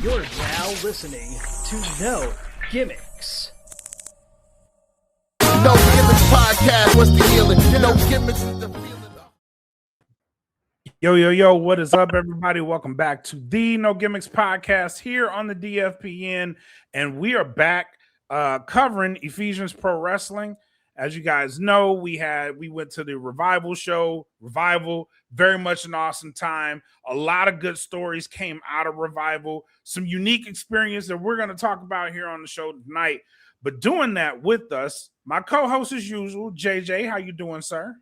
You're now listening to No Gimmicks. No Gimmicks Podcast, what's the healing? No Gimmicks is the feeling. Yo, what is up, everybody? Welcome back to the No Gimmicks Podcast here on the DFPN, and we are back covering Ephesians Pro Wrestling. As you guys know, we went to the Revival show. Revival, very much an awesome time. A lot of good stories came out of Revival. Some unique experience that we're going to talk about here on the show tonight. But doing that with us, my co-host as usual, JJ. How you doing, sir?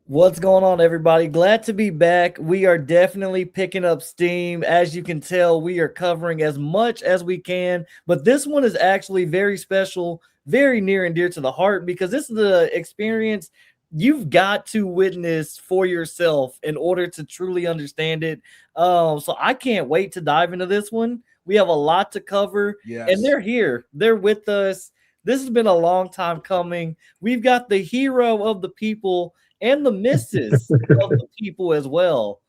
What's going on, everybody? Glad to be back. We are definitely picking up steam. As you can tell, we are covering as much as we can, but this one is actually very special, very near and dear to the heart, because this is the experience you've got to witness for yourself in order to truly understand it. So I can't wait to dive into this one. We have a lot to cover, and they're here. They're with us. This has been a long time coming. We've got the hero of the people and the missus of the people as well.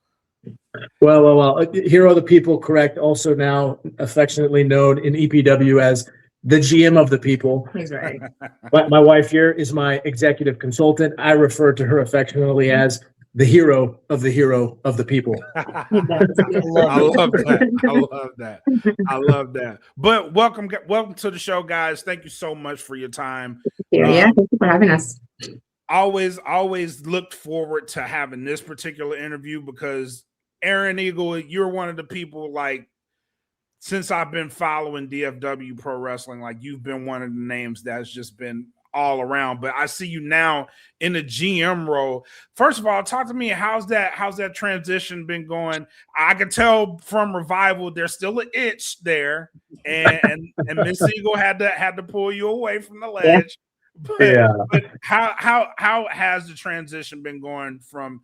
Well. Hero of the people, correct. Also now affectionately known in EPW as the GM of the people. He's right. My wife here is my executive consultant. I refer to her affectionately as the hero of the people. I love that. But welcome to the show, guys. Thank you so much for your time. Thank you for having us. Always looked forward to having this particular interview because Aaron Eagle, you're one of the people, like, since I've been following DFW Pro Wrestling, like, you've been one of the names that's just been all around. But I see you now in the GM role. First of all, talk to me. How's that transition been going? I can tell from Revival there's still an itch there, and Miss Eagle had to pull you away from the ledge. But how has the transition been going from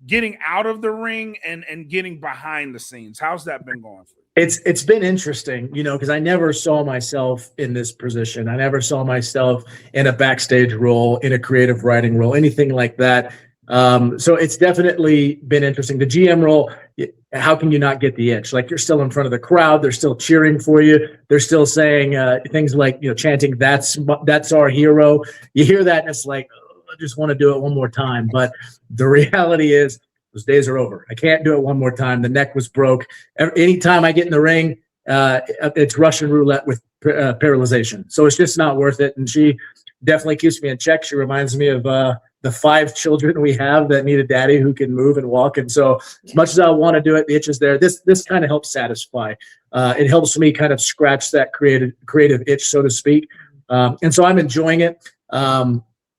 getting out of the ring and getting behind the scenes? How's that been going for you? It's been interesting, because I never saw myself in this position. I never saw myself in a backstage role, in a creative writing role, anything like that. So it's definitely been interesting. The GM role, how can you not get the itch? Like, you're still in front of the crowd. They're still cheering for you. They're still saying things like, chanting, that's our hero. You hear that and it's like, oh, I just want to do it one more time. But the reality is those days are over. I can't do it one more time. The neck was broke. Anytime I get in the ring, it's Russian roulette with paralyzation. So it's just not worth it. And she definitely keeps me in check. She reminds me of the 5 children we have that need a daddy who can move and walk. And so as much as I want to do it, the itch is there. This kind of helps satisfy. It helps me kind of scratch that creative itch, so to speak. And so I'm enjoying it.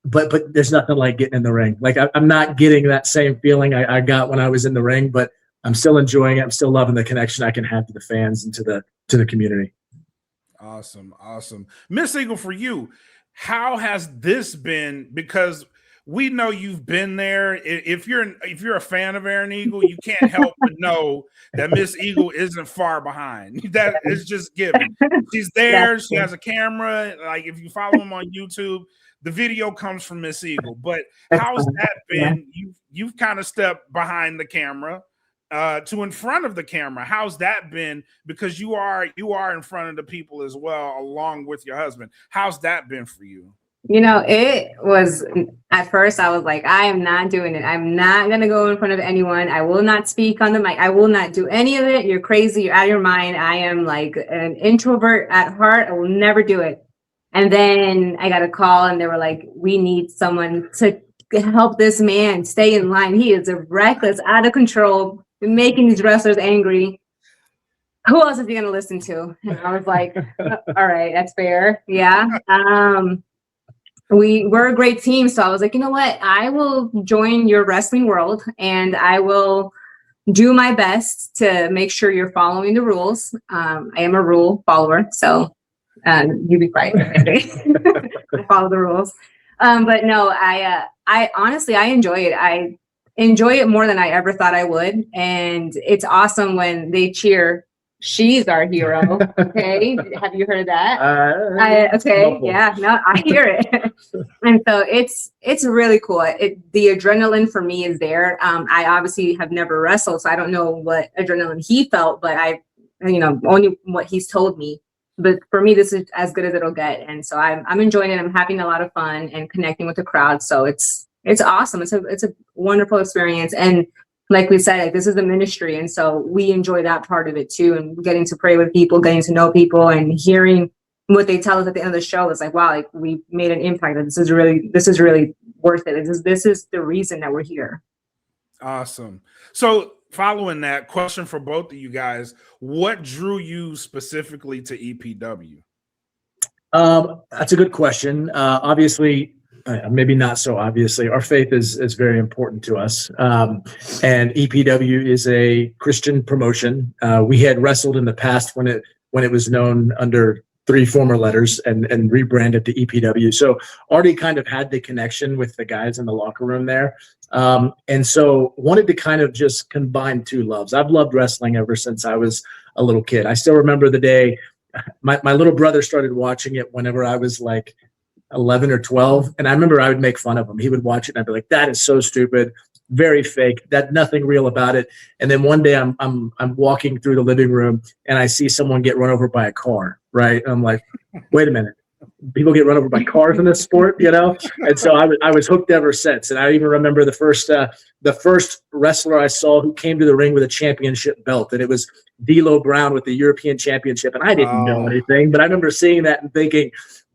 But there's nothing like getting in the ring. Like, I'm not getting that same feeling I got when I was in the ring, but I'm still enjoying it. I'm still loving the connection I can have to the fans and to the community. Awesome. Miss Eagle, for you, how has this been? Because we know you've been there. If you're a fan of Aaron Eagle, you can't help but know that Miss Eagle isn't far behind. That is just given. She's there. She has a camera. Like, if you follow him on YouTube, the video comes from Miss Eagle. But how's that been? You've kind of stepped behind the camera to in front of the camera. How's that been? Because you are in front of the people as well, along with your husband. How's that been for you? It was, at first I was like, I am not doing it. I'm not going to go in front of anyone. I will not speak on the mic. I will not do any of it. You're crazy. You're out of your mind. I am like an introvert at heart. I will never do it. And then I got a call and they were like, we need someone to help this man stay in line. He is reckless, out of control, making these wrestlers angry. Who else is he going to listen to? And I was like, all right, that's fair. Yeah. We're a great team. So I was like, you know what? I will join your wrestling world and I will do my best to make sure you're following the rules. I am a rule follower. So you be quiet. Follow the rules. But no, I honestly, I enjoy it. I enjoy it more than I ever thought I would. And it's awesome when they cheer, she's our hero. Okay. Have you heard that? Okay. Yeah, no, I hear it. And so it's really cool. The adrenaline for me is there. I obviously have never wrestled, so I don't know what adrenaline he felt, but only what he's told me. But for me, this is as good as it'll get. And so I'm enjoying it. I'm having a lot of fun and connecting with the crowd. So it's awesome. It's a wonderful experience. And like we said, like, this is the ministry. And so we enjoy that part of it too. And getting to pray with people, getting to know people, and hearing what they tell us at the end of the show is like, wow, like we made an impact. This is really worth it. This is the reason that we're here. Awesome. So following that, question for both of you guys: what drew you specifically to EPW? That's a good question. Obviously, maybe not so obviously, our faith is very important to us. And EPW is a Christian promotion. We had wrestled in the past when it was known under 3 former letters and rebranded to EPW. So already kind of had the connection with the guys in the locker room there. And so wanted to kind of just combine 2 loves. I've loved wrestling ever since I was a little kid. I still remember the day my little brother started watching it whenever I was like 11 or 12. And I remember I would make fun of him. He would watch it and I'd be like, that is so stupid, very fake, that nothing real about it. And then one day I'm walking through the living room and I see someone get run over by a car, right? I'm like, wait a minute. People get run over by cars in this sport, And so I was hooked ever since. And I even remember the first wrestler I saw who came to the ring with a championship belt, and it was D'Lo Brown with the European Championship. And I didn't know anything, but I remember seeing that and thinking,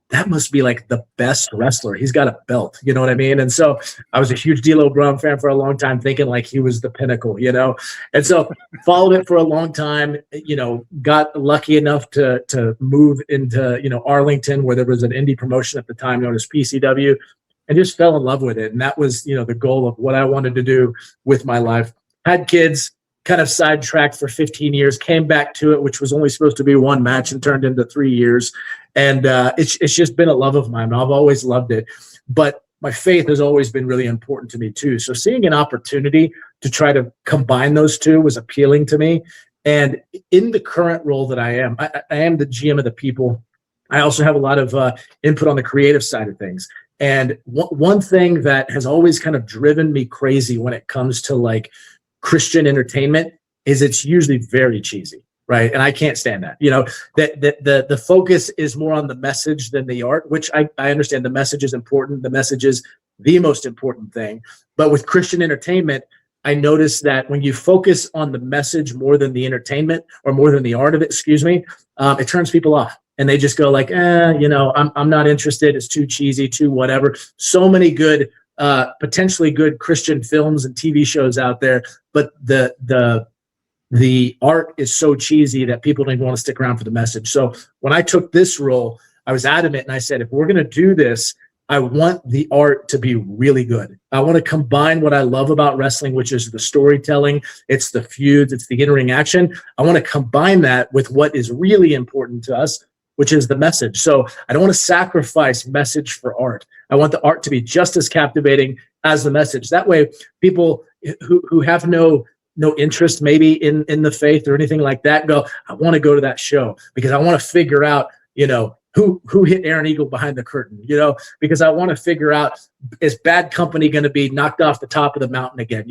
that must be like the best wrestler. He's got a belt, you know what I mean? And so I was a huge D'Lo Brown fan for a long time, thinking like he was the pinnacle, And so followed it for a long time, got lucky enough to move into, Arlington, where there was an indie promotion at the time known as PCW, and just fell in love with it. And that was, the goal of what I wanted to do with my life. Had kids, kind of sidetracked for 15 years, came back to it, which was only supposed to be 1 match and turned into 3 years. And it's just been a love of mine. I've always loved it. But my faith has always been really important to me too. So seeing an opportunity to try to combine those 2 was appealing to me. And in the current role that I am the GM of the people. I also have a lot of input on the creative side of things. And one thing that has always kind of driven me crazy when it comes to like Christian entertainment is it's usually very cheesy, right? And I can't stand that. That the focus is more on the message than the art, which I understand the message is important. The message is the most important thing. But with Christian entertainment, I noticed that when you focus on the message more than the entertainment, or more than the art of it, it turns people off. And they just go like, I'm not interested. It's too cheesy, too whatever. So many good potentially good Christian films and TV shows out there, but the art is so cheesy that people don't even want to stick around for the message. So when I took this role, I was adamant and I said, if we're going to do this, I want the art to be really good. I want to combine what I love about wrestling, which is the storytelling, it's the feuds, it's the in-ring action. I want to combine that with what is really important to us, which is the message. So I don't want to sacrifice message for art. I want the art to be just as captivating as the message. That way, people who have no interest maybe in the faith or anything like that go, I want to go to that show because I want to figure out, who hit Aaron Eagle behind the curtain, because I want to figure out, is Bad Company going to be knocked off the top of the mountain again?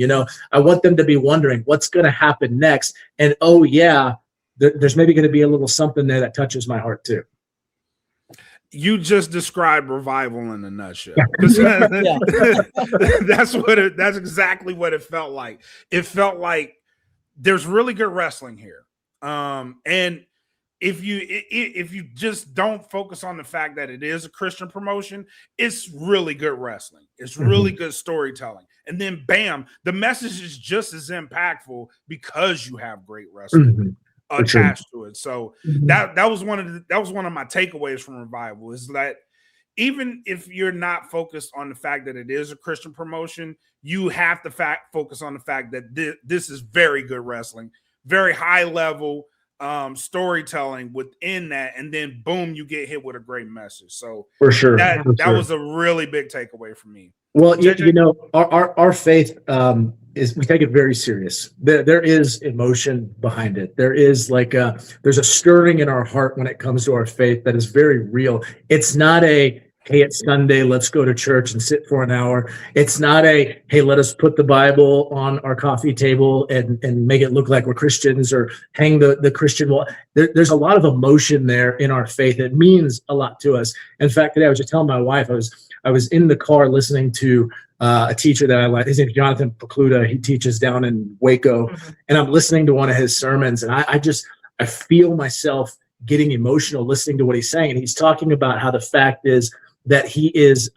I want them to be wondering what's going to happen next. And oh yeah, there's maybe going to be a little something there that touches my heart too. You just described revival in a nutshell. That's exactly what it felt like. It felt like there's really good wrestling here. And if you just don't focus on the fact that it is a Christian promotion, it's really good wrestling. It's really good storytelling. And then bam, the message is just as impactful because you have great wrestling attached to it. So that was one of my takeaways from Revival, is that even if you're not focused on the fact that it is a Christian promotion, you have to focus on the fact that this is very good wrestling, very high level storytelling within that, and then boom, you get hit with a great message. So for sure, that was a really big takeaway for me. Well, our faith is, we take it very serious. There is emotion behind it. There is there's a stirring in our heart when it comes to our faith that is very real. It's not hey, it's Sunday, let's go to church and sit for an hour. It's not a, hey, let us put the Bible on our coffee table and make it look like we're Christians, or hang the Christian wall. There's a lot of emotion there in our faith. It means a lot to us. In fact, today I was just telling my wife, I was in the car listening to a teacher that I like. His name is Jonathan Pokluda. He teaches down in Waco, and I'm listening to one of his sermons, and I feel myself getting emotional listening to what he's saying. And he's talking about how the fact is that he is,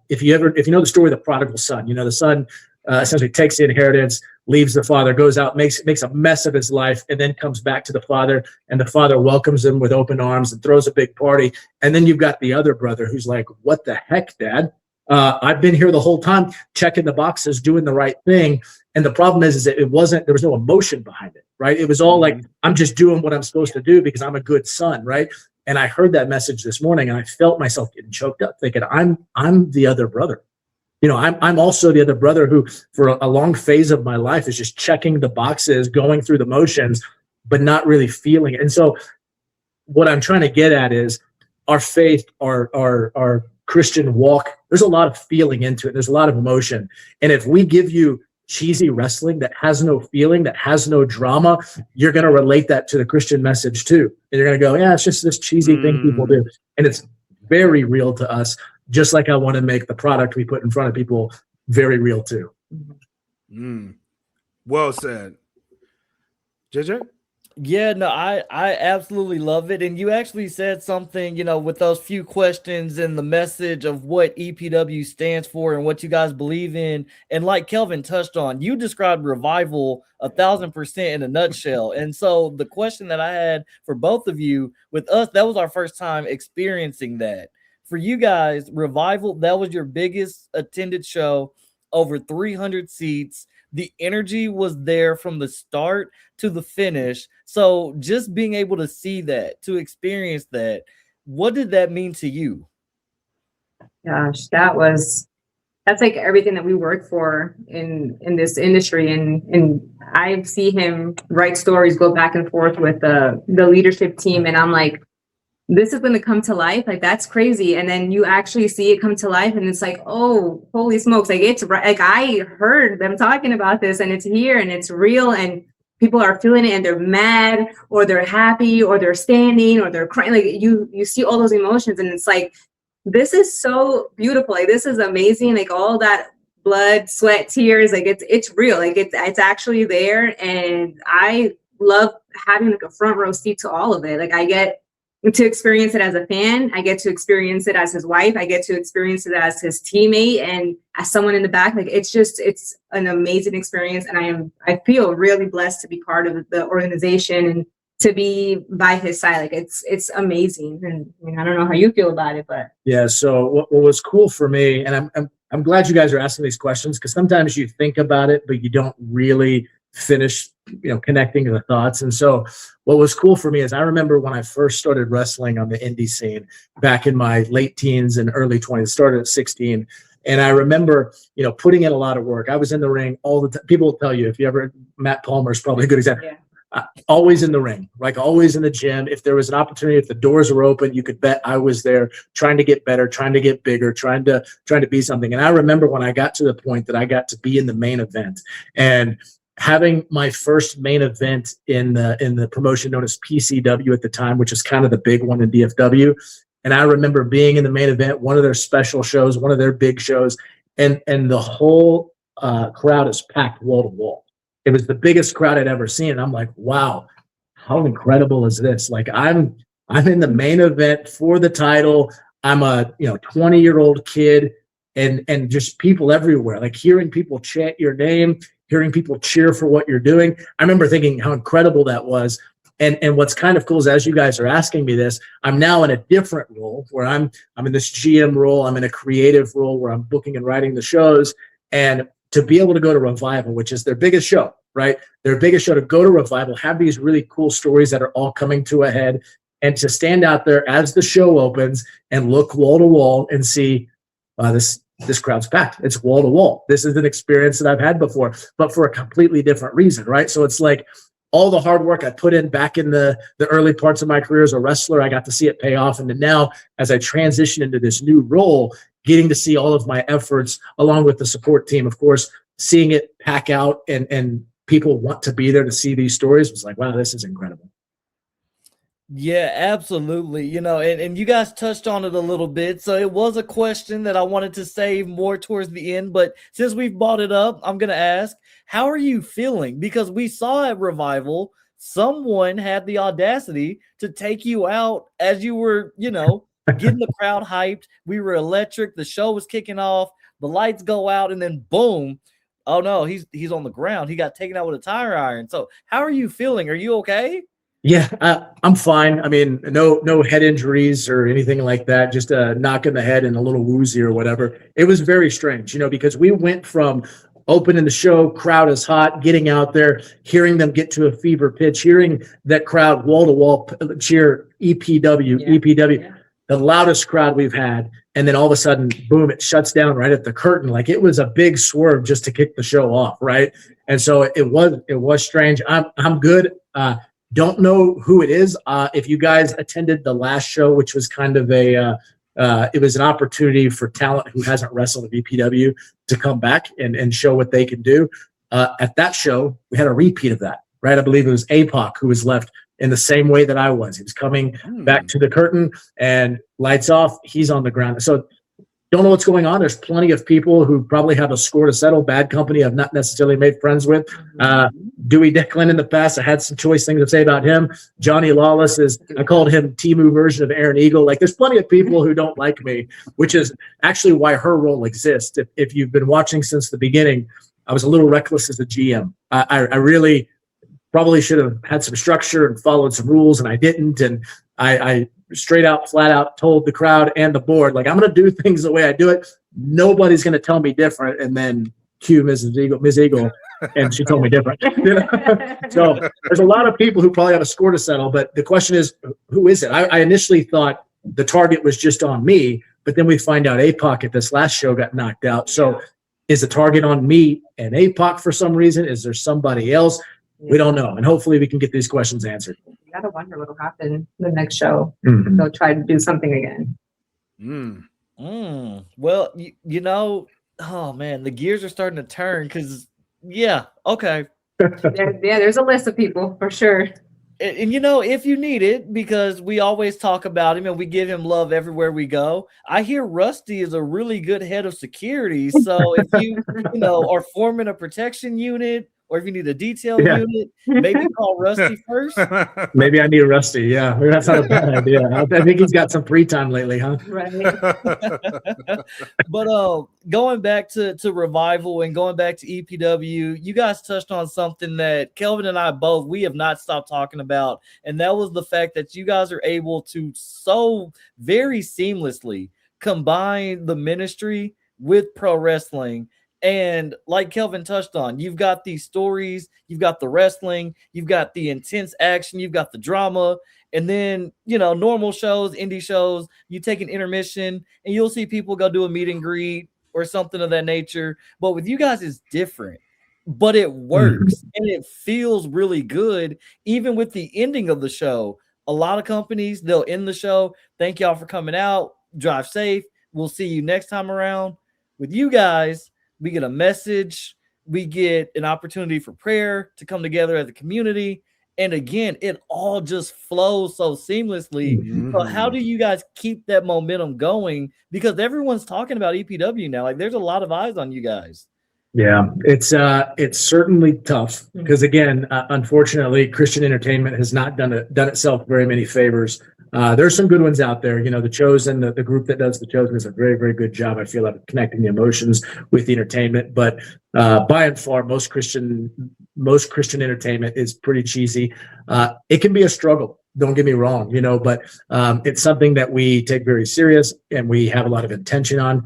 if you know the story of the prodigal son, the son essentially takes the inheritance, leaves the father, goes out, makes a mess of his life, and then comes back to the father, and the father welcomes him with open arms and throws a big party. And then you've got the other brother who's like, what the heck, Dad? I've been here the whole time, checking the boxes, doing the right thing. And the problem is that there was no emotion behind it, right? It was all like, I'm just doing what I'm supposed to do because I'm a good son, right? And I heard that message this morning, and I felt myself getting choked up, thinking, I'm the other brother. I'm also the other brother who, for a long phase of my life, is just checking the boxes, going through the motions, but not really feeling it. And so, what I'm trying to get at is our faith, our Christian walk. There's a lot of feeling into it. There's a lot of emotion, and if we give you cheesy wrestling that has no feeling, that has no drama, you're going to relate that to the Christian message too. And you're going to go, yeah, it's just this cheesy thing people do. And it's very real to us, just like I want to make the product we put in front of people very real too. Well said. JJ? Yeah, no, I absolutely love it. And you actually said something, with those few questions and the message of what EPW stands for and what you guys believe in. And like Kelvin touched on, you described revival 1,000% in a nutshell. And so the question that I had for both of you, with us, that was our first time experiencing that. For you guys, revival, that was your biggest attended show, over 300 seats. The energy was there from the start to the finish. So just being able to see that, to experience that, what did that mean to you? Gosh, that's like everything that we work for in this industry. And I see him write stories, go back and forth with the leadership team. And I'm like, this is going to come to life. Like, that's crazy. And then you actually see it come to life, and it's like, oh, holy smokes. Like, it's right. Like, I heard them talking about this, and it's here, and it's real, and people are feeling it, and they're mad, or they're happy, or they're standing, or they're crying. Like, you see all those emotions, and it's like, this is so beautiful. Like, this is amazing. Like, all that blood, sweat, tears, like, it's real. Like, it's actually there. And I love having like a front row seat to all of it. Like, I get to experience it as a fan. I get to experience it as his wife. I get to experience it as his teammate and as someone in the back. Like, it's an amazing experience. And I feel really blessed to be part of the organization and to be by his side. Like, it's amazing. And I mean, I don't know how you feel about it, but yeah. So what was cool for me, and I'm glad you guys are asking these questions, because sometimes you think about it, but you don't really finish, connecting the thoughts. And so what was cool for me is I remember when I first started wrestling on the indie scene back in my late teens and early 20s, started at 16. And I remember, putting in a lot of work. I was in the ring all the time. People will tell you, Matt Palmer is probably a good example. Yeah. Always in the ring, like always in the gym. If there was an opportunity, if the doors were open, you could bet I was there, trying to get better, trying to get bigger, trying to be something. And I remember when I got to the point that I got to be in the main event, and having my first main event in the promotion known as PCW at the time, which is kind of the big one in DFW. And I remember being in the main event, one of their special shows, one of their big shows, and the whole crowd is packed wall to wall. It was the biggest crowd I'd ever seen. And I'm like, wow, how incredible is this? Like, I'm in the main event for the title. I'm a 20-year-old kid, and just people everywhere, like hearing people chant your name, hearing people cheer for what you're doing. I remember thinking how incredible that was. And what's kind of cool is, as you guys are asking me this, I'm now in a different role where I'm in this GM role. I'm in a creative role where I'm booking and writing the shows. And to be able to go to Revival, which is their biggest show, right? Their biggest show, to go to Revival, have these really cool stories that are all coming to a head, and to stand out there as the show opens and look wall to wall and see this crowd's packed. It's wall to wall. This is an experience that I've had before, but for a completely different reason, right? So it's like, all the hard work I put in back in the early parts of my career as a wrestler, I got to see it pay off. And then now, as I transition into this new role, getting to see all of my efforts along with the support team, of course, seeing it pack out and people want to be there to see these stories was like, wow, this is incredible. Yeah, absolutely. You know, and you guys touched on it a little bit. So it was a question that I wanted to save more towards the end. But since we've brought it up, I'm going to ask, how are you feeling? Because we saw at Revival, someone had the audacity to take you out as you were, you know, getting the crowd hyped. We were electric. The show was kicking off. The lights go out and then boom. Oh, no, he's on the ground. He got taken out with a tire iron. So how are you feeling? Are you okay? Yeah, I'm fine. I mean, no head injuries or anything like that, just a knock in the head and a little woozy or whatever. It was very strange, you know, because we went from opening the show, crowd is hot, getting out there, hearing them get to a fever pitch, hearing that crowd wall-to-wall cheer EPW, the loudest crowd we've had. And then all of a sudden, boom, it shuts down right at the curtain. Like it was a big swerve just to kick the show off, right? And so it was strange. I'm good. Don't know who it is. If you guys attended the last show, which was kind of it was an opportunity for talent who hasn't wrestled at EPW to come back and show what they can do. At that show, we had a repeat of that, right? I believe it was APOC who was left in the same way that I was. He was coming back to the curtain and lights off. He's on the ground. So don't know what's going on. There's plenty of people who probably have a score to settle. Bad company I've not necessarily made friends with. Dewey Declan in the past, I had some choice things to say about him. Johnny Lawless I called him Timu version of Aaron Eagle. Like there's plenty of people who don't like me, which is actually why her role exists. If you've been watching since the beginning, I was a little reckless as a GM. I really probably should have had some structure and followed some rules, and I didn't. And I straight out, flat out told the crowd and the board, like, I'm going to do things the way I do it. Nobody's going to tell me different. And then cue Ms. Eagle, and she told me different. So there's a lot of people who probably have a score to settle, but the question is, who is it? I initially thought the target was just on me, but then we find out APOC at this last show got knocked out. So is the target on me and APOC for some reason? Is there somebody else? We don't know. And hopefully we can get these questions answered. You gotta wonder what'll happen the next show. They'll try to do something again. Well, you know, oh man, the gears are starting to turn because, okay. There's a list of people for sure. And you know, if you need it, because we always talk about him and we give him love everywhere we go. I hear Rusty is a really good head of security. So if you are forming a protection unit, or if you need a detail unit, maybe call Rusty first. Maybe I need Rusty. Yeah, that's not a bad idea. I think he's got some free time lately, huh? Right. But going back to Revival and going back to EPW, you guys touched on something that Kelvin and I both, we have not stopped talking about. And that was the fact that you guys are able to so very seamlessly combine the ministry with pro wrestling. And like Kelvin touched on, you've got these stories, you've got the wrestling, you've got the intense action, you've got the drama, and then, normal shows, indie shows, you take an intermission and you'll see people go do a meet and greet or something of that nature. But with you guys, it's different, but it works and it feels really good. Even with the ending of the show, a lot of companies, they'll end the show. Thank y'all for coming out. Drive safe. We'll see you next time around. With you guys, we get a message, we get an opportunity for prayer to come together as a community. And again, it all just flows so seamlessly. So how do you guys keep that momentum going? Because everyone's talking about EPW now. Like there's a lot of eyes on you guys. Yeah, it's certainly tough because again, unfortunately, Christian entertainment has not done itself very many favors. There's some good ones out there. The Chosen, the group that does The Chosen does a very, very good job, I feel, of connecting the emotions with the entertainment. But by and far, most Christian entertainment is pretty cheesy. It can be a struggle. Don't get me wrong, but it's something that we take very serious and we have a lot of intention on.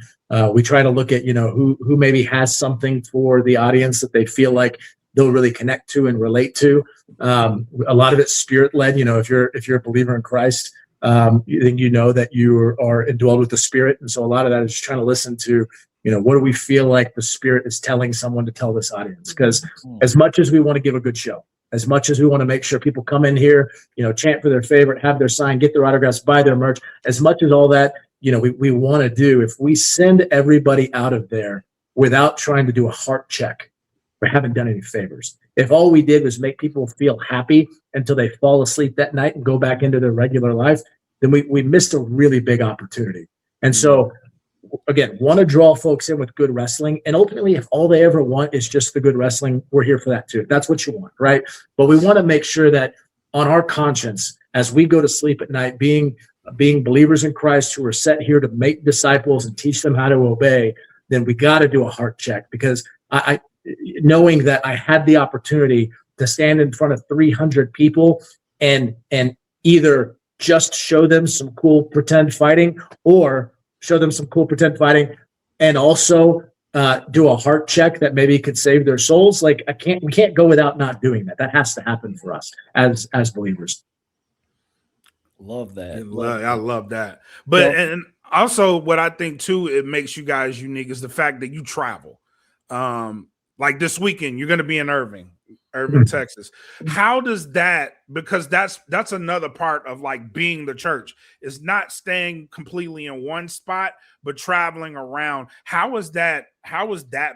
We try to look at, who maybe has something for the audience that they feel like they'll really connect to and relate to. A lot of it's spirit led. If you're a believer in Christ, then you know that you are indwelled with the Spirit, and so a lot of that is just trying to listen to, what do we feel like the Spirit is telling someone to tell this audience? Because as much as we want to give a good show, as much as we want to make sure people come in here, chant for their favorite, have their sign, get their autographs, buy their merch, as much as all that, we want to do, if we send everybody out of there without trying to do a heart check, we haven't done any favors. If all we did was make people feel happy until they fall asleep that night and go back into their regular life, then we missed a really big opportunity. And so, again, want to draw folks in with good wrestling. And ultimately, if all they ever want is just the good wrestling, we're here for that too. That's what you want, right? But we want to make sure that on our conscience, as we go to sleep at night, being believers in Christ who are set here to make disciples and teach them how to obey, then we got to do a heart check, because I knowing that I had the opportunity to stand in front of 300 people and either just show them some cool pretend fighting, or show them some cool pretend fighting and also do a heart check that maybe could save their souls. Like we can't go without not doing that. That has to happen for us as believers. Love that. I love that. But and also what I think too, it makes you guys unique is the fact that you travel. Like this weekend, you're going to be in Irving, Texas. How does that, because that's another part of like being the church, is not staying completely in one spot, but traveling around. How has that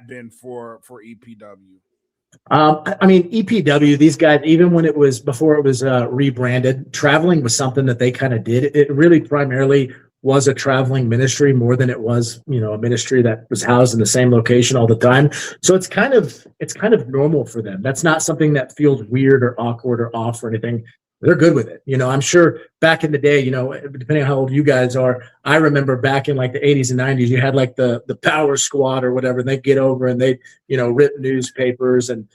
been for EPW? I mean, EPW, these guys, even when before it was rebranded, traveling was something that they kind of did. It really primarily was a traveling ministry more than it was, a ministry that was housed in the same location all the time. So it's kind of normal for them. That's not something that feels weird or awkward or off or anything. They're good with it. I'm sure back in the day, depending on how old you guys are, I remember back in like the 80s and 90s, you had like the power squad or whatever, and they'd get over and they'd, rip newspapers and,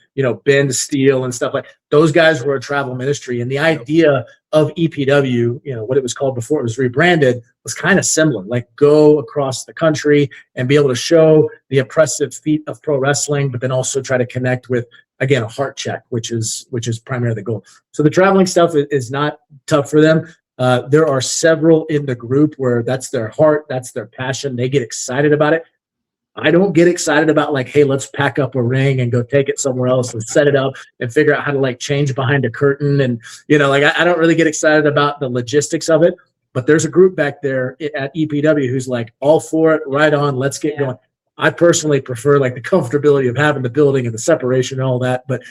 bend steel and stuff like those guys were a travel ministry. And the idea of EPW, what it was called before it was rebranded, was kind of similar, like go across the country and be able to show the oppressive feat of pro wrestling, but then also try to connect with, again, a heart check, which is primarily the goal. So the traveling stuff is not tough for them. There are several in the group where that's their heart, that's their passion. They get excited about it. I don't get excited about like, hey, let's pack up a ring and go take it somewhere else and set it up and figure out how to like change behind a curtain. And, I don't really get excited about the logistics of it. But there's a group back there at EPW who's like all for it, right on, let's get going. I personally prefer like the comfortability of having the building and the separation and all that, but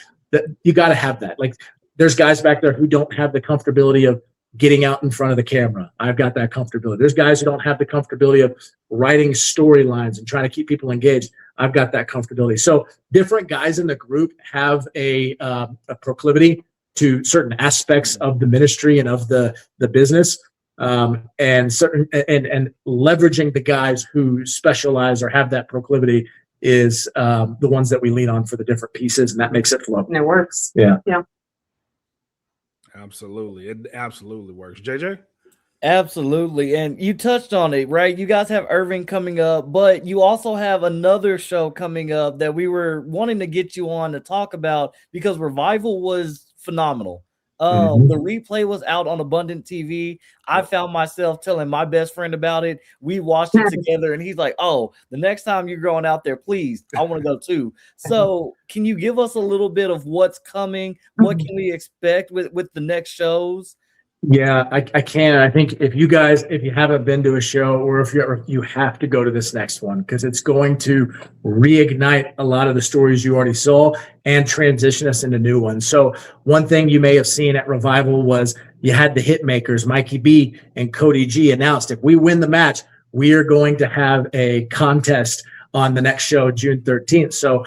you got to have that. Like there's guys back there who don't have the comfortability of getting out in front of the camera. I've got that comfortability. There's guys who don't have the comfortability of writing storylines and trying to keep people engaged. I've got that comfortability. So different guys in the group have a proclivity to certain aspects of the ministry and of the business. And leveraging the guys who specialize or have that proclivity is the ones that we lean on for the different pieces, and that makes it flow. And it works. Yeah. Absolutely. It absolutely works. JJ? Absolutely. And you touched on it, right? You guys have Irving coming up, but you also have another show coming up that we were wanting to get you on to talk about because Revival was phenomenal. The replay was out on Abundant TV. I found myself telling my best friend about it. We watched it together, and he's like, "Oh, the next time you're going out there, please, I want to go too." So, can you give us a little bit of what's coming? What can we expect with the next shows? Yeah, I can. I think if you haven't been to a show, or if you have to go to this next one, because it's going to reignite a lot of the stories you already saw and transition us into new ones. So one thing you may have seen at Revival was you had the hit makers, Mikey B and Cody G, announced if we win the match, we are going to have a contest on the next show, June 13th. So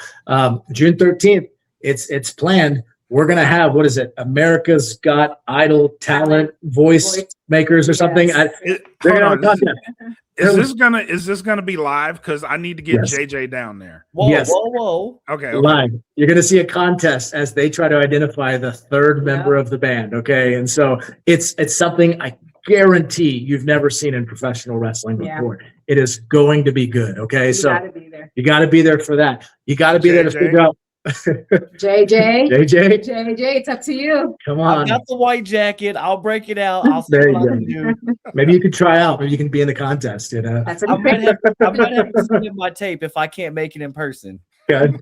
June 13th, it's planned. We're going to have, what is it? America's Got Idol Talent Voice Makers or something. Is this gonna be live? Because I need to get JJ down there. Whoa. Okay. Live. You're going to see a contest as they try to identify the third member of the band. Okay. And so it's something I guarantee you've never seen in professional wrestling before. It is going to be good. Okay. You gotta be there. You got to be there for that. You got to be there to figure out. JJ, it's up to you. Come on. I've got the white jacket. I'll break it out. I'll see There what you I can do. Maybe you could try out. Maybe you can be in the contest, That's I might have to submit my tape if I can't make it in person. Okay.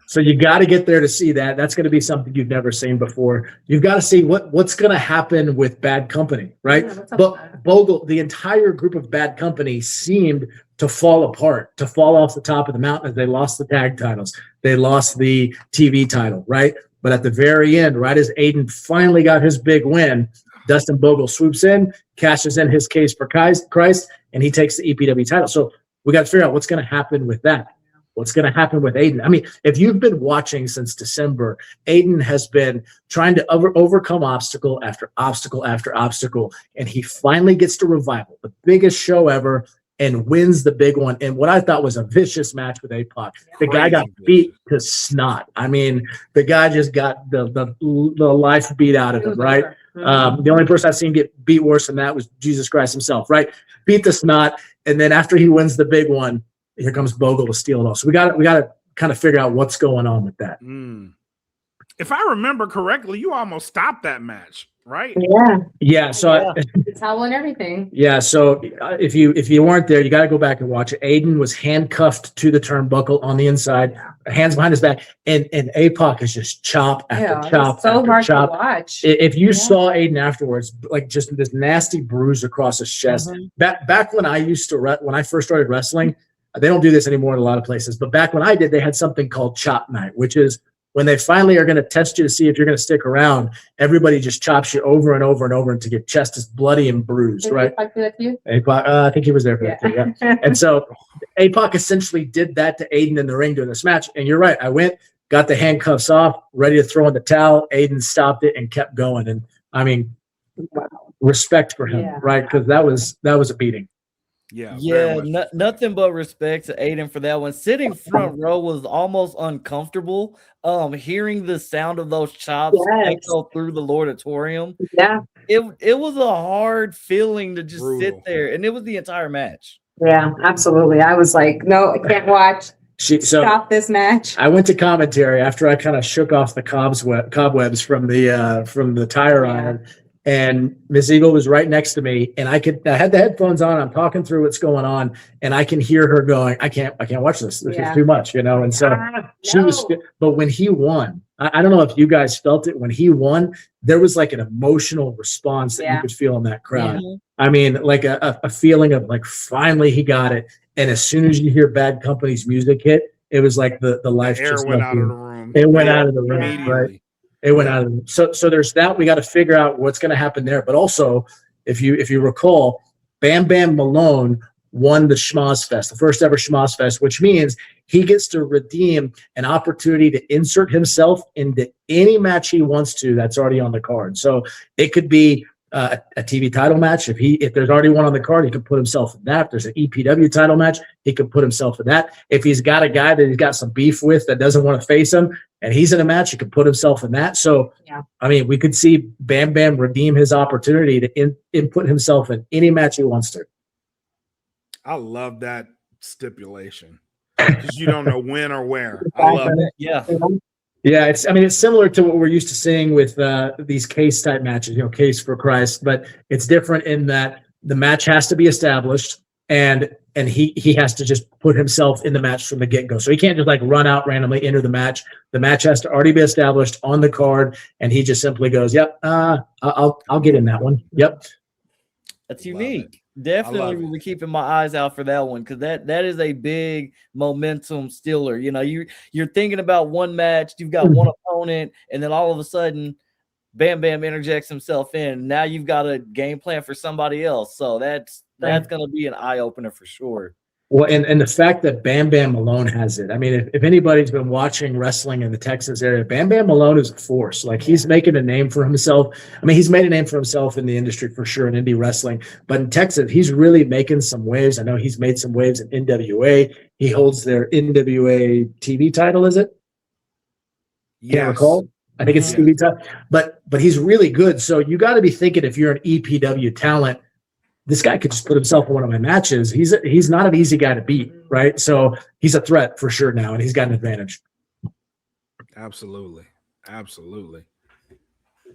So you got to get there to see that. That's going to be something you've never seen before. You've got to see what's going to happen with Bad Company, right? Yeah, what's up with But that? Bogle, the entire group of Bad Company seemed to fall apart, to fall off the top of the mountain as they lost the tag titles. They lost the TV title, right? But at the very end, right as Aiden finally got his big win, Dustin Bogle swoops in, cashes in his case for Christ, and he takes the EPW title. So we got to figure out what's going to happen with that. What's going to happen with Aiden? I mean, if you've been watching since December, Aiden has been trying to overcome obstacle after obstacle after obstacle, and he finally gets to Revival, the biggest show ever, and wins the big one in what I thought was a vicious match with APOC. The guy got beat to snot. I mean, the guy just got the life beat out of him, right? The only person I've seen get beat worse than that was Jesus Christ himself, right? Beat the snot, and then after he wins the big one, here comes Bogle to steal it all. So we got to kind of figure out what's going on with that. If I remember correctly, you almost stopped that match, right? Yeah, Yeah. So the towel and everything. yeah. So if you weren't there, you got to go back and watch it. Aiden was handcuffed to the turnbuckle on the inside, hands behind his back, and APOC is just chop after Yeah, chop it's so after hard chop. to watch. If you saw Aiden afterwards, like just this nasty bruise across his chest. Back when I used to when I first started wrestling, they don't do this anymore in a lot of places, but back when I did, they had something called chop night, which is when they finally are going to test you to see if you're going to stick around. Everybody just chops you over and over and over until your chest is bloody and bruised, Did right? APOC do that to you? APOC, I think he was there for that too, yeah. And so APOC essentially did that to Aiden in the ring during this match. And you're right. I went, got the handcuffs off, ready to throw in the towel. Aiden stopped it and kept going. And I mean, respect for him, Yeah. right? Because that was a beating. Yeah. Yeah, nothing but respect to Aiden for that one. Sitting front row was almost uncomfortable. Hearing the sound of those chops Yes. echo through the Auditorium, Yeah, it was a hard feeling to just Brutal. sit there, and it was the entire match. yeah, absolutely. I was like, no, I can't watch. So Stop this match. I went to commentary after I kind of shook off the cobwebs from the tire iron, and Miss Eagle was right next to me, and I had the headphones on. I'm talking through what's going on, and I can hear her going, I can't watch this. This is too much, you know. And so she was. But when he won, I don't know if you guys felt it. When he won, there was like an emotional response that you could feel in that crowd. Mhm. I mean, like a feeling of like finally he got it. And as soon as you hear Bad Company's music hit, it was like the life Air just went left out you. of the room. It went out of the room, Immediately. right? It went out of the room. So there's that. We got to figure out what's going to happen there. But also, if you recall, Bam Bam Malone won the Schmoz Fest, the first ever Schmoz Fest, which means he gets to redeem an opportunity to insert himself into any match he wants to that's already on the card. So it could be a TV title match. If there's already one on the card, he could put himself in that. If there's an EPW title match, he could put himself in that. If he's got a guy that he's got some beef with that doesn't want to face him and he's in a match, he could put himself in that. So, I mean, we could see Bam Bam redeem his opportunity to input himself in any match he wants to. I love that stipulation because you don't know when or where. I love it. Yeah. Yeah, it's similar to what we're used to seeing with these case type matches, you know, case for Christ, but it's different in that the match has to be established and he has to just put himself in the match from the get-go. So he can't just like run out randomly, enter the match. The match has to already be established on the card, and he just simply goes, "Yep, I'll get in that one." Yep. That's unique. Definitely will be keeping my eyes out for that one because that is a big momentum stealer. You know, you're thinking about one match, you've got one opponent, and then all of a sudden, Bam Bam interjects himself in. Now you've got a game plan for somebody else. So that's going to be an eye opener for sure. Well, and the fact that Bam Bam Malone has it. I mean, if anybody's been watching wrestling in the Texas area, Bam Bam Malone is a force. Like he's making a name for himself. I mean, he's made a name for himself in the industry for sure in indie wrestling. But in Texas, he's really making some waves. I know he's made some waves in NWA. He holds their NWA TV title, is it? Can't recall. I think it's TV title. But he's really good. So you got to be thinking if you're an EPW talent, this guy could just put himself in one of my matches. He's not an easy guy to beat, right? So he's a threat for sure now, and he's got an advantage. Absolutely.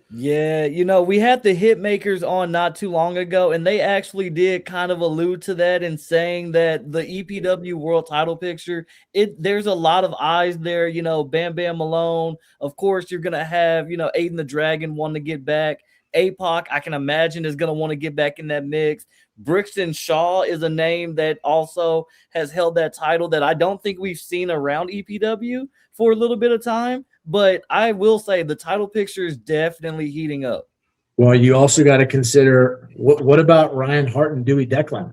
Yeah, we had the Hitmakers on not too long ago, and they actually did kind of allude to that in saying that the EPW world title picture, there's a lot of eyes there. Bam Bam Malone. Of course, you're gonna have Aiden the Dragon wanting to get back. APOC, I can imagine, is gonna want to get back in that mix. Brixton Shaw is a name that also has held that title that I don't think we've seen around EPW for a little bit of time. But I will say the title picture is definitely heating up. Well, you also got to consider what about Ryan Hart and Dewey Declan?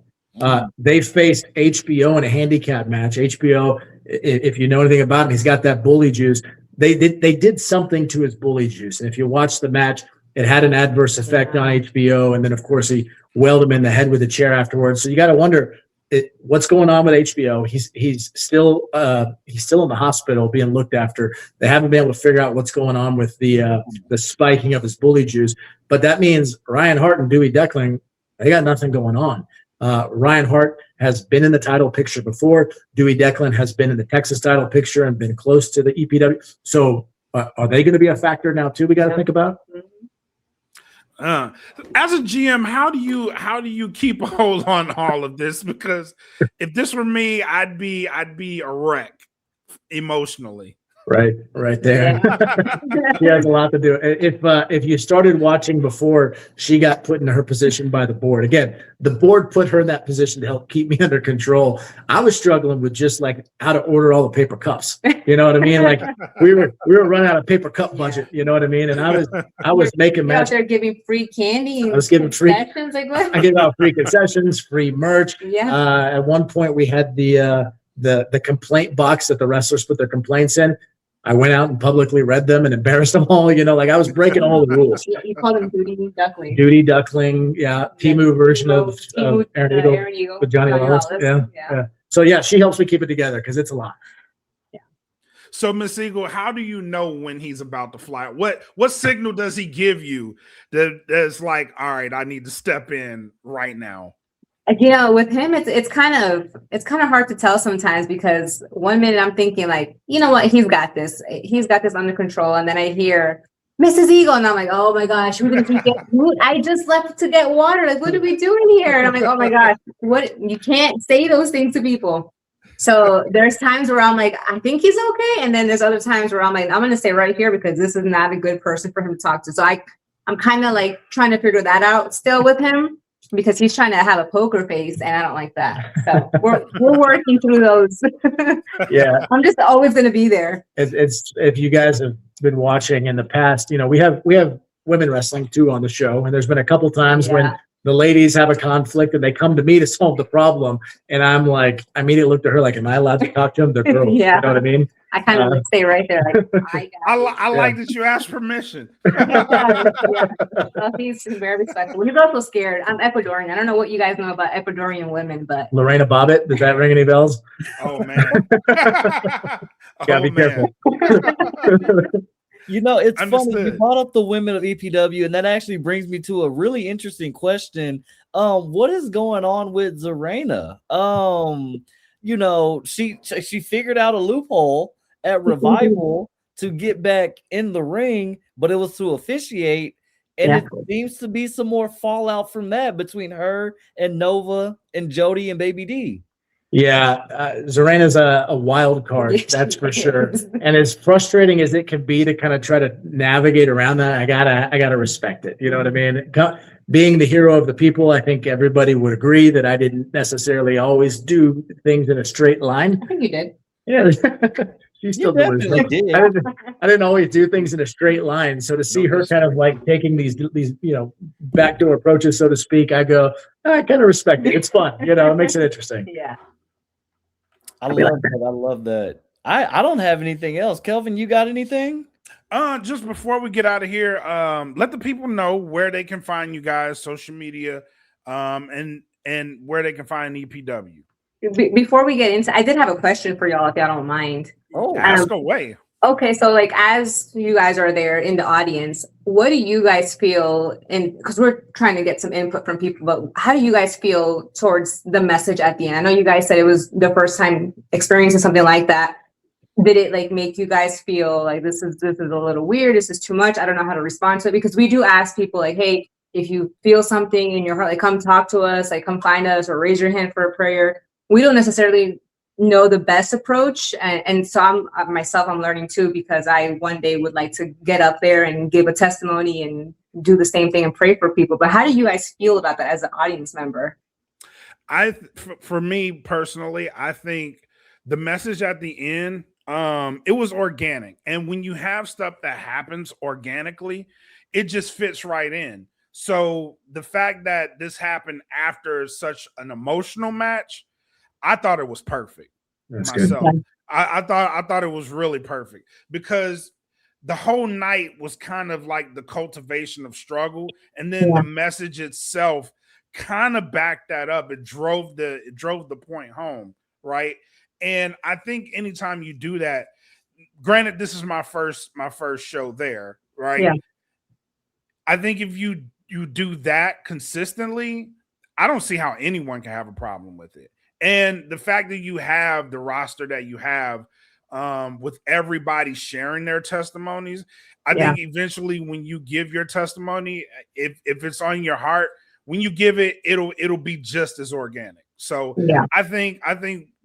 They faced HBO in a handicap match. HBO, if you know anything about him, he's got that bully juice. They did something to his bully juice, and if you watch the match, it had an adverse effect on HBO. And then, of course, he whaled him in the head with a chair afterwards. So you got to wonder what's going on with HBO. He's still in the hospital being looked after. They haven't been able to figure out what's going on with the spiking of his bully juice. But that means Ryan Hart and Dewey Declan, they got nothing going on. Ryan Hart has been in the title picture before. Dewey Declan has been in the Texas title picture and been close to the EPW. So are they going to be a factor now too? We got to think about. As a GM, how do you keep a hold on all of this? Because if this were me, I'd be a wreck emotionally. Right there. She has a lot to do. If you started watching before she got put into her position by the board, again, the board put her in that position to help keep me under control. I was struggling with just like how to order all the paper cups. You know what I mean? Like we were running out of paper cup budget. You know what I mean? And I was making out there giving free candy. I was giving free. Like what? I gave out free concessions, free merch. Yeah. At one point, we had the complaint box that the wrestlers put their complaints in. I went out and publicly read them and embarrassed them all. Like I was breaking all the rules. You call them Duty Duckling. Duty Duckling, yeah. Timu version of Aaron Eagle with Johnny Lawrence. Yeah. So yeah, she helps me keep it together because it's a lot. Yeah. So Miss Eagle, how do you know when he's about to fly? What signal does he give you that's like, all right, I need to step in right now? With him, it's kind of hard to tell sometimes because one minute I'm thinking like, you know what, he's got this under control, and then I hear Mrs. Eagle, and I'm like, oh my gosh, we're gonna get food. I just left to get water. Like, what are we doing here? And I'm like, oh my gosh, what? You can't say those things to people. So there's times where I'm like, I think he's okay, and then there's other times where I'm like, I'm gonna stay right here because this is not a good person for him to talk to. So I'm kind of like trying to figure that out still with him, because he's trying to have a poker face, and I don't like that. So we're working through those. Yeah, I'm just always going to be there. It's if you guys have been watching in the past, we have women wrestling too on the show, and there's been a couple times when the ladies have a conflict and they come to me to solve the problem, and I'm like, I immediately look at her like, am I allowed to talk to them? They're girls. Yeah. You know what I mean? I kind of stay right there. Like, I like that you asked permission. Well, he's very respectful. He's also scared. I'm Ecuadorian. I don't know what you guys know about Ecuadorian women, but Lorena Bobbitt, does that ring any bells? Oh man. Gotta be careful. It's Understood. funny. You brought up the women of EPW, and that actually brings me to a really interesting question. What is going on with Zarena? She figured out a loophole at Revival to get back in the ring, but it was to officiate, and it seems to be some more fallout from that between her and Nova and Jody and Baby D. Yeah, Zarena's a wild card, that's for sure. And as frustrating as it can be to kind of try to navigate around that, I gotta respect it. You know what I mean? Being the hero of the people, I think everybody would agree that I didn't necessarily always do things in a straight line. I think you did. Yeah, she still does. I didn't always do things in a straight line. So to see her kind of like taking these backdoor approaches, so to speak, I go, I kind of respect it. It's fun, it makes it interesting. Yeah. I love that. I don't have anything else. Kelvin, you got anything? Just before we get out of here, let the people know where they can find you guys, social media, and where they can find EPW. Before we get into, I did have a question for y'all, if y'all don't mind. Oh, ask away. Okay, so like as you guys are there in the audience, what do you guys feel? And because we're trying to get some input from people, but how do you guys feel towards the message at the end? I know you guys said it was the first time experiencing something like that. did it like make you guys feel like this is a little weird, this is too much, I don't know how to respond to it? Because we do ask people like, hey, if you feel something in your heart, like come talk to us, like come find us or raise your hand for a prayer. We don't necessarily know the best approach, and so I'm learning too, because I one day would like to get up there and give a testimony and do the same thing and pray for people. But how do you guys feel about that as an audience member? For me personally, I think the message at the end, it was organic, and when you have stuff that happens organically, it just fits right in. So the fact that this happened after such an emotional match, I thought it was perfect. That's myself. good. I thought it was really perfect, because the whole night was kind of like the cultivation of struggle, and then the message itself kind of backed that up. It drove the point home, right? And I think anytime you do that, granted, this is my first show there, right? Yeah. I think if you do that consistently, I don't see how anyone can have a problem with it. And the fact that you have the roster that you have, with everybody sharing their testimonies, I think eventually when you give your testimony, if it's on your heart, when you give it, it'll be just as organic. So I think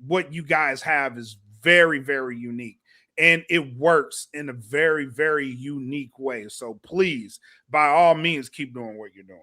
what you guys have is very, very unique, and it works in a very, very unique way. So please, by all means, keep doing what you're doing.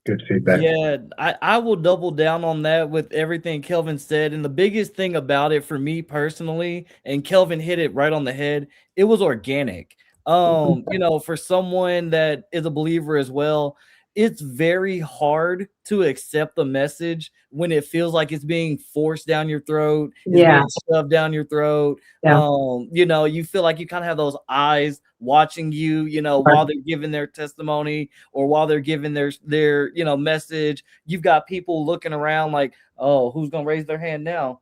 Good feedback. Yeah, I will double down on that with everything Kelvin said. And the biggest thing about it for me personally, and Kelvin hit it right on the head, it was organic. For someone that is a believer as well, it's very hard to accept the message when it feels like it's being forced down your throat, being shoved down your throat. You feel like you kind of have those eyes watching you, while they're giving their testimony or while they're giving their message. You've got people looking around like, oh, who's gonna raise their hand now?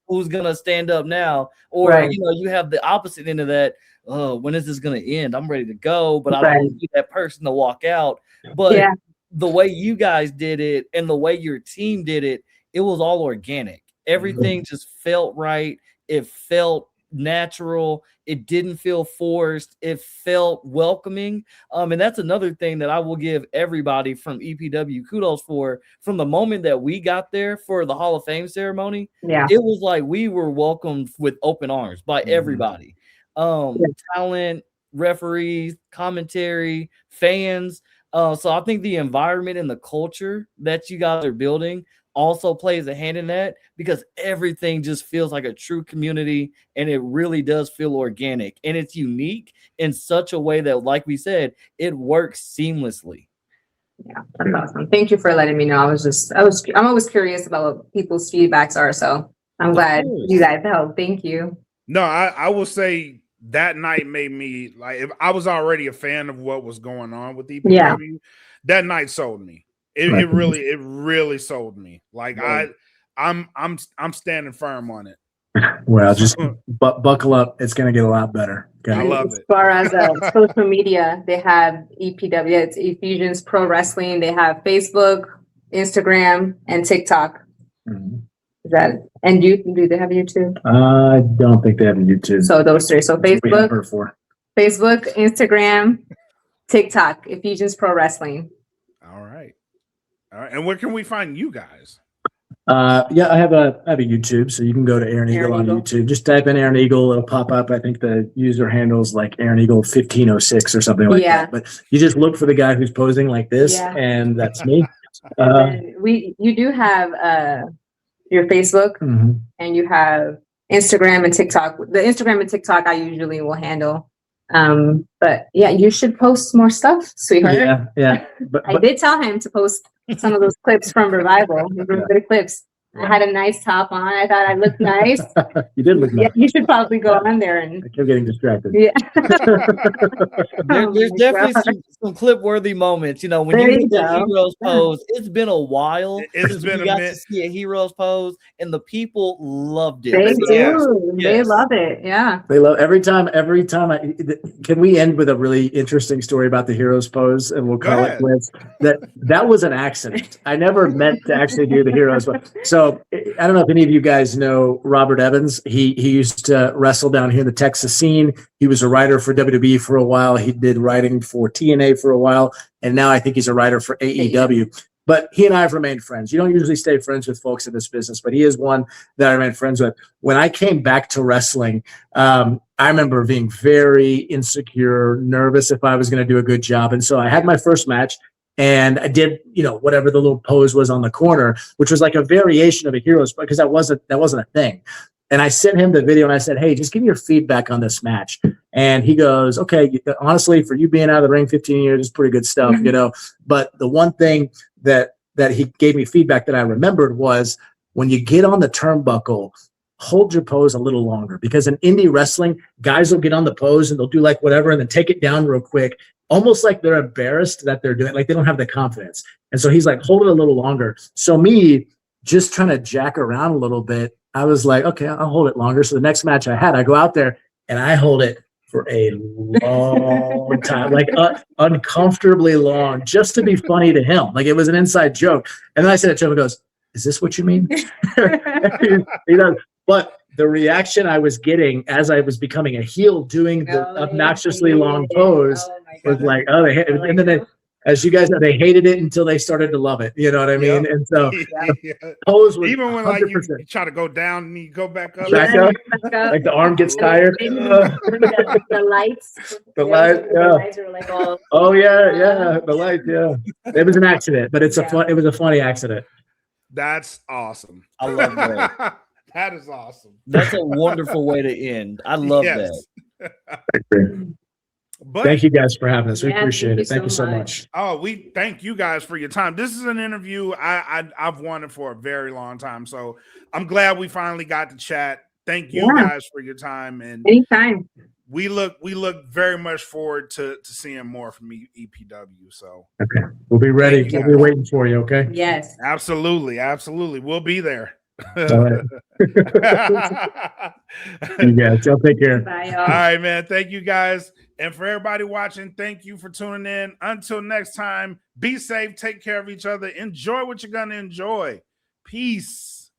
Who's gonna stand up now? Or you have the opposite end of that. Oh, when is this gonna end? I'm ready to go, but I don't need that person to walk out. But the way you guys did it and the way your team did it, it was all organic. Everything just felt right. It felt natural. It didn't feel forced. It felt welcoming. And that's another thing that I will give everybody from EPW kudos for. From the moment that we got there for the Hall of Fame ceremony, it was like we were welcomed with open arms by everybody. Talent, referees, commentary, fans. So I think the environment and the culture that you guys are building also plays a hand in that, because everything just feels like a true community, and it really does feel organic, and it's unique in such a way that, like we said, it works seamlessly. Yeah, that's awesome. Thank you for letting me know. I'm always curious about what people's feedbacks are, so I'm glad you guys helped. Thank you. No, I will say that night made me, like, if I was already a fan of what was going on with EPW, that night sold me. It really sold me. Like I'm standing firm on it. Well, just buckle up. It's going to get a lot better. Okay? I love it. As far as social media, they have EPW, it's Ephesians Pro Wrestling. They have Facebook, Instagram, and TikTok. Mm-hmm. Is that, and do they have YouTube? I don't think they have a YouTube. So those three. So Facebook, Facebook, Instagram, TikTok, Ephesians Pro Wrestling. All right. And where can we find you guys? I have a YouTube, so you can go to Aaron Eagle on YouTube. Just type in Aaron Eagle, it'll pop up. I think the user handle is like Aaron Eagle 1506 or something like that. But you just look for the guy who's posing like this, and that's me. You do have your Facebook, and you have Instagram and TikTok. The Instagram and TikTok I usually will handle. But yeah, you should post more stuff, sweetheart. Yeah. But I did tell him to post some of those clips from Revival. Those were good clips. I had a nice top on. I thought I looked nice. You did look nice. Yeah, you should probably go on there and. I kept getting distracted. Yeah. There's definitely some clip-worthy moments. When you do the Heroes pose, it's been a while since we got to see a Heroes pose, and the people loved it. They do. Yes. They love it. Yeah. They love every time. Can we end with a really interesting story about the Heroes pose, and we'll call it quits? That was an accident. I never meant to actually do the Heroes pose. So So I don't know if any of you guys know Robert Evans. He used to wrestle down here in the Texas scene. He was a writer for WWE for a while. He did writing for TNA for a while, and now I think he's a writer for AEW. But he and I have remained friends. You don't usually stay friends with folks in this business, but he is one that I remain friends with. When I came back to wrestling, I remember being very insecure, nervous if I was going to do a good job. And so I had my first match and I did, whatever the little pose was on the corner, which was like a variation of a hero's, because that wasn't a thing. And I sent him the video and I said, hey, just give me your feedback on this match. And he goes, okay, honestly, for you being out of the ring 15 years, it's pretty good stuff, But the one thing that he gave me feedback that I remembered was when you get on the turnbuckle, hold your pose a little longer, because in indie wrestling, guys will get on the pose and they'll do like whatever and then take it down real quick, almost like they're embarrassed that they're doing, like they don't have the confidence. And so he's like, hold it a little longer. So me just trying to jack around a little bit, I was like, okay, I'll hold it longer. So the next match I had, I go out there and I hold it for a long time, like uncomfortably long, just to be funny to him. Like it was an inside joke. And then I said it to him, he goes, is this what you mean? He does. But the reaction I was getting as I was becoming a heel doing the obnoxiously long pose was like, oh, and then as you guys know, they hated it until they started to love it. You know what I mean? And so the pose was even when 100%. Like you try to go down and you go back up. Back up. Like the arm gets tired. The lights. The lights, yeah. The lights are like all. Oh yeah, the lights, yeah. It was an accident, but it was a funny accident. That's awesome. I love that. That is awesome. That's a wonderful way to end. I love that. But, thank you guys for having us. We appreciate it. Thank you so much. Oh, we thank you guys for your time. This is an interview I've wanted for a very long time. So I'm glad we finally got to chat. Thank you guys for your time. And anytime. We look very much forward to seeing more from EPW. So okay. We'll be ready. We'll be waiting for you, okay? Yes. Absolutely. We'll be there. All right. You guys, y'all take care. Bye, all right, man. Thank you guys. And for everybody watching, thank you for tuning in. Until next time, be safe, take care of each other, enjoy what you're gonna enjoy. Peace.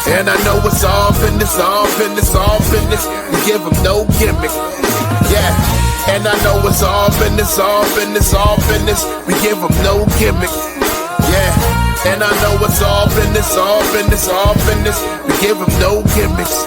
And I know it's all business, all business, all business. We give them no gimmick. Yeah. And I know it's all business, all business, all business. We give them no gimmick. Yeah. And I know it's all business, all business, all business. We give them no gimmicks.